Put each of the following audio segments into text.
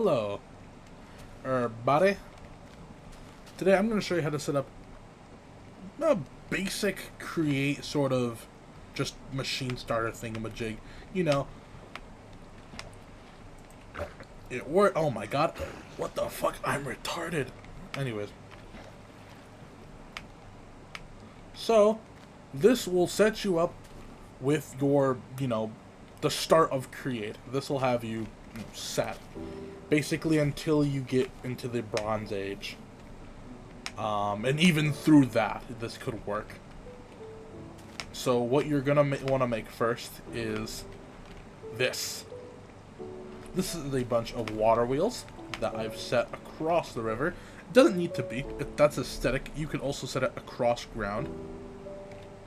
Hello, buddy. Today I'm going to show you how to set up a basic create sort of just machine starter thingamajig. You know, it worked. Oh my god, what the fuck? I'm retarded. Anyways, so this will set you up with your, the start of create. This will have you set basically until you get into the Bronze Age. And even through that, this could work. So what you're gonna want to make first is this. This is a bunch of water wheels that I've set across the river. It doesn't need to be. If that's aesthetic, you can also set it across ground.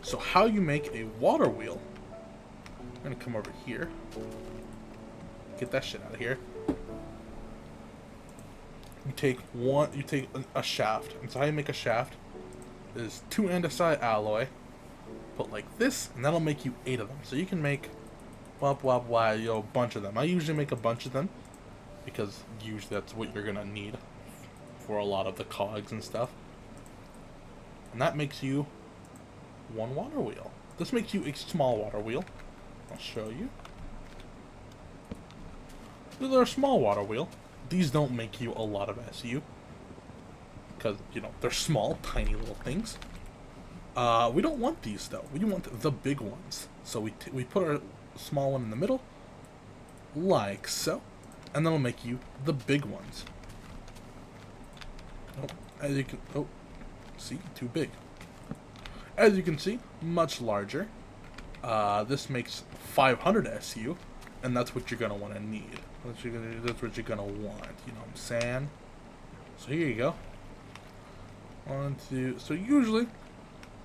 So how you make a water wheel, I'm gonna come over here. Get that shit out of here. You take a shaft. And so how you make a shaft is 2 andesite alloy, put like this, and that'll make you 8 of them. So you can make a bunch of them. I usually make a bunch of them because usually that's what you're gonna need for a lot of the cogs and stuff. And that makes you 1 water wheel. This makes you a small water wheel. I'll show you. They're a small water wheel. These don't make you a lot of SU because, they're small, tiny little things. We don't want these, though. We want the big ones. So we put our small one in the middle, like so, and then we'll make you the big ones. As you can, see, too big. As you can see, much larger. This makes 500 SU, and that's what you're gonna want to need. That's what you're gonna want. You know what I'm saying? So here you go. 1, 2. So usually,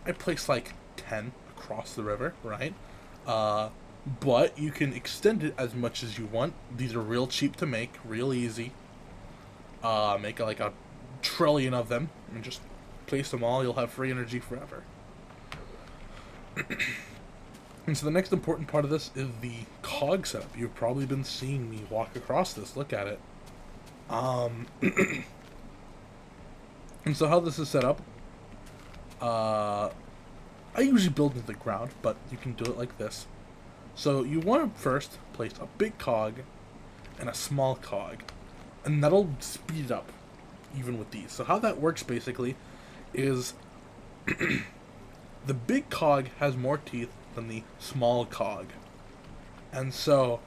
I place like 10 across the river, right? But you can extend it as much as you want. These are real cheap to make, real easy. Make like a trillion of them, and just place them all. You'll have free energy forever. And so the next important part of this is the cog setup. You've probably been seeing me walk across this. Look at it. And so how this is set up, I usually build into the ground, but you can do it like this. So you want to first place a big cog and a small cog, and that'll speed it up, even with these. So how that works basically is the big cog has more teeth than the small cog. And so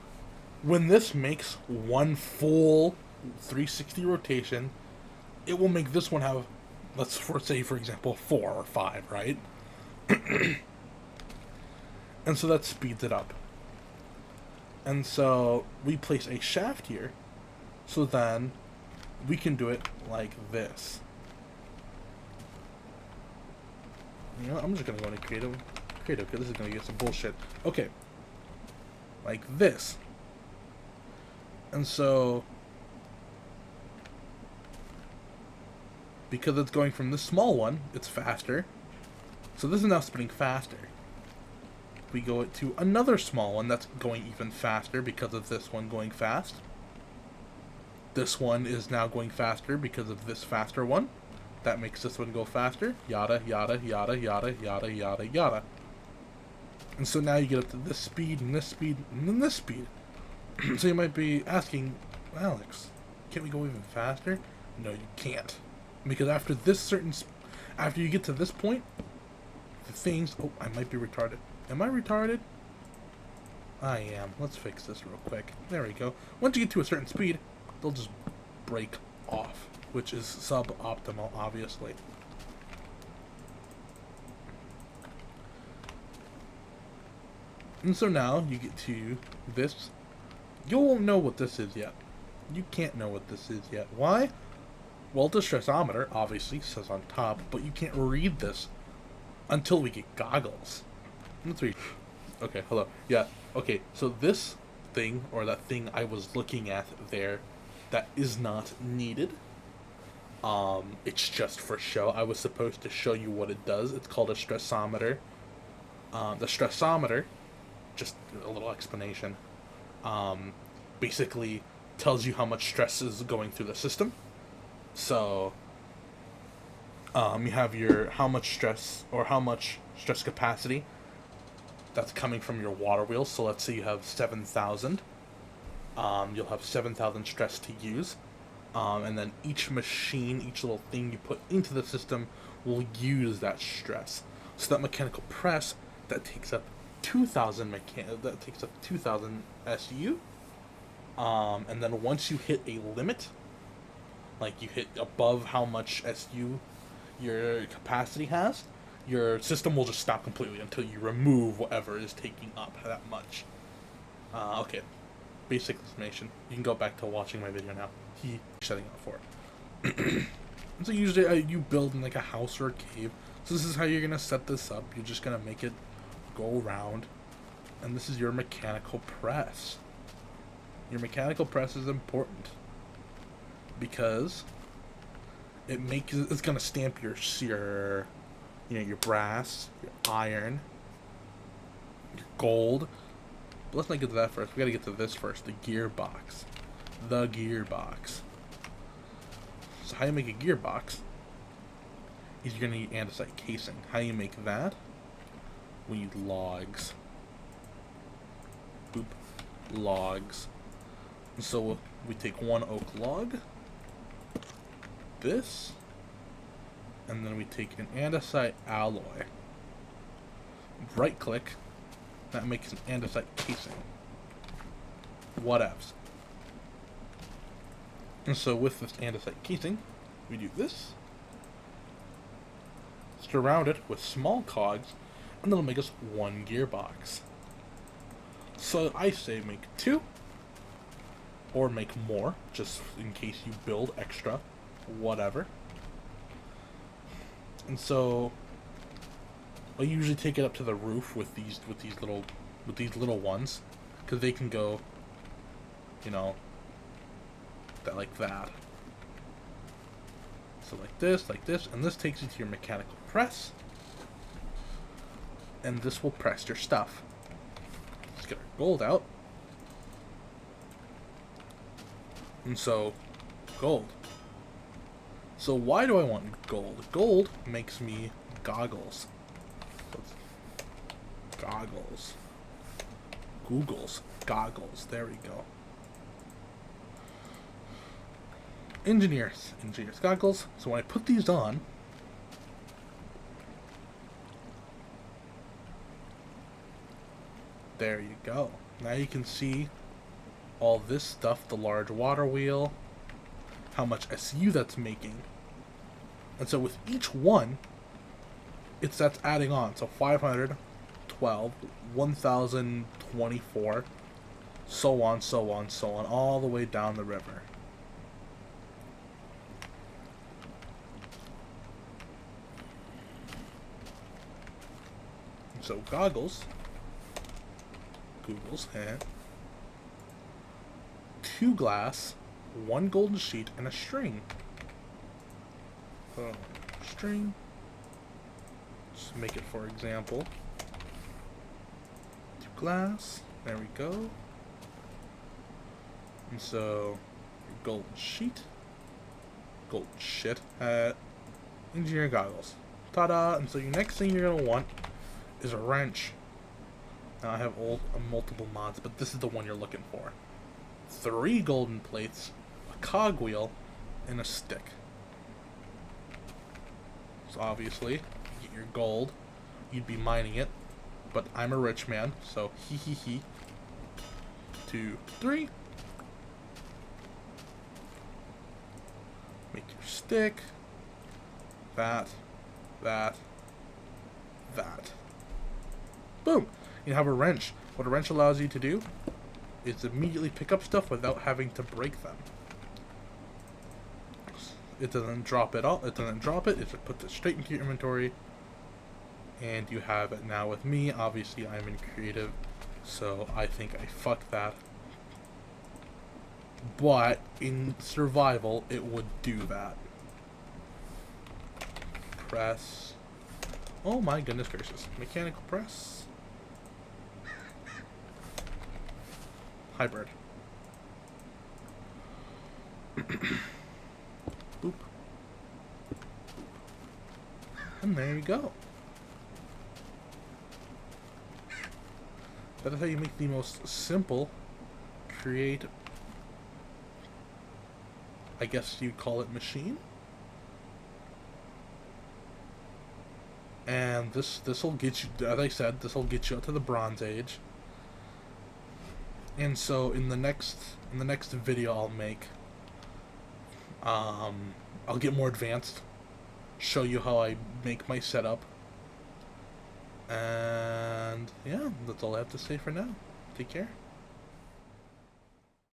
when this makes one full 360 rotation, it will make this one have, say for example 4 or 5, right? And so that speeds it up. And so we place a shaft here, so then we can do it like this. I'm just gonna go into creative, because this is gonna get some bullshit. Okay, like this. And so, because it's going from this small one, it's faster. So this is now spinning faster. We go to another small one that's going even faster because of this one going fast. This one is now going faster because of this faster one. That makes this one go faster. Yada, yada, yada, yada, yada, yada, yada. And so now you get up to this speed, and this speed, and then this speed. So you might be asking, Alex, can't we go even faster? No, you can't. Because after after you get to this point, the things... Oh, I might be retarded. Am I retarded? I am. Let's fix this real quick. There we go. Once you get to a certain speed, they'll just break off, which is suboptimal, obviously. And so now you get to this. You won't know what this is yet. You can't know what this is yet. Why? Well, the stressometer obviously says on top, but you can't read this until we get goggles. Let's read. Okay, hello. Yeah, okay, so this thing, or that thing I was looking at there, that is not needed. It's just for show. I was supposed to show you what it does. It's called a stressometer. The stressometer, just a little explanation. Basically, tells you how much stress is going through the system. So you have your how much stress capacity that's coming from your water wheel. So let's say you have 7,000. You'll have 7,000 stress to use. And then each machine, each little thing you put into the system will use that stress. So that mechanical press that takes up 2,000 SU. And then once you hit a limit, like you hit above how much SU your capacity has, your system will just stop completely until you remove whatever is taking up that much. Okay, basic explanation. You can go back to watching my video now. He's setting up for it. So usually you build in like a house or a cave. So this is how you're gonna set this up. You're just gonna make it go around, and this is your mechanical press. Your mechanical press is important because it's gonna stamp your brass, your iron, your gold. But let's not get to that first. We gotta get to this first. The gearbox. The gearbox. So how you make a gearbox is you're gonna need andesite casing. How you make that? We need logs. Boop. Logs. And so we take one oak log, this, and then we take an andesite alloy. Right click, that makes an andesite casing. Whatevs. And so with this andesite casing, we do this, surround it with small cogs, and that'll make us one gearbox. So I say make 2, or make more, just in case you build extra, whatever. And so I usually take it up to the roof with these little ones, because they can go, like that. So like this, and this takes you to your mechanical press, and this will press your stuff. Let's get our gold out. And so, gold. So why do I want gold? Gold makes me goggles. Goggles. Google's goggles. There we go. Engineers goggles. So when I put these on, there you go. Now you can see all this stuff, the large water wheel, how much SU that's making. And so with each one, that's adding on. So 512, 1024, so on, all the way down the river. So goggles, 2 glass, 1 golden sheet, and a string. So, string. Let's make it, for example, 2 glass. There we go. And so, golden sheet, engineer goggles. Ta-da! And so your next thing you're gonna want is a wrench. Now I have multiple mods, but this is the one you're looking for. 3 golden plates, a cogwheel, and a stick. So obviously, you get your gold, you'd be mining it, but I'm a rich man, so hee. 2, 3. Make your stick. That. Boom! You have a wrench. What a wrench allows you to do is immediately pick up stuff without having to break them. It doesn't drop it all. It doesn't drop it. It just puts it straight into your inventory. And you have it now with me. Obviously, I'm in creative, so I think I fucked that. But in survival, it would do that. Press. Oh my goodness gracious. Mechanical press. Hybrid. Boop. And there you go. That is how you make the most simple create, I guess you'd call it, machine. And this will get you, as I said, this will get you up to the Bronze Age. And so in the next video I'll make, I'll get more advanced, show you how I make my setup. And yeah, that's all I have to say for now. Take care.